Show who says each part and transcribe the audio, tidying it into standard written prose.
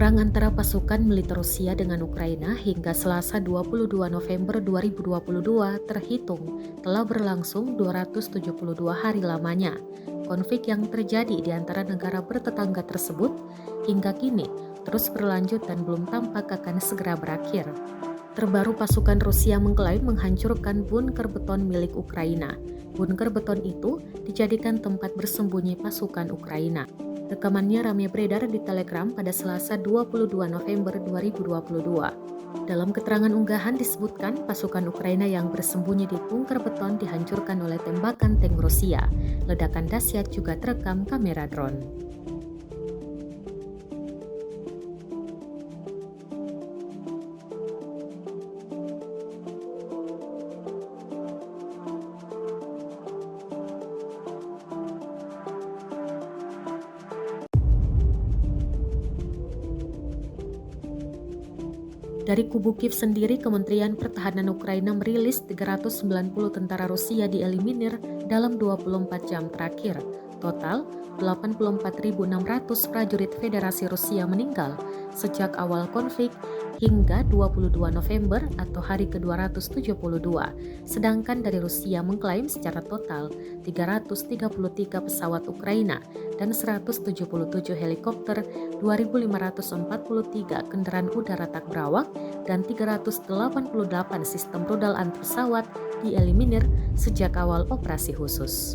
Speaker 1: Perang antara pasukan militer Rusia dengan Ukraina hingga Selasa 22 November 2022 terhitung telah berlangsung 272 hari lamanya. Konflik yang terjadi di antara negara bertetangga tersebut hingga kini terus berlanjut dan belum tampak akan segera berakhir. Terbaru pasukan Rusia mengklaim menghancurkan bunker beton milik Ukraina. Bunker beton itu dijadikan tempat bersembunyi pasukan Ukraina. Rekamannya ramai beredar di Telegram pada Selasa 22 November 2022. Dalam keterangan unggahan disebutkan pasukan Ukraina yang bersembunyi di bunker beton dihancurkan oleh tembakan tank Rusia. Ledakan dahsyat juga terekam kamera drone. Dari kubu Kiev sendiri, Kementerian Pertahanan Ukraina merilis 390 tentara Rusia dieliminir dalam 24 jam terakhir. Total, 84.600 prajurit Federasi Rusia meninggal sejak awal konflik hingga 22 November atau hari ke-272. Sedangkan dari Rusia mengklaim secara total 333 pesawat Ukraina dan 177 helikopter, 2.543 kendaraan udara tak berawak, dan 388 sistem rudal anti pesawat dieliminir sejak awal operasi khusus.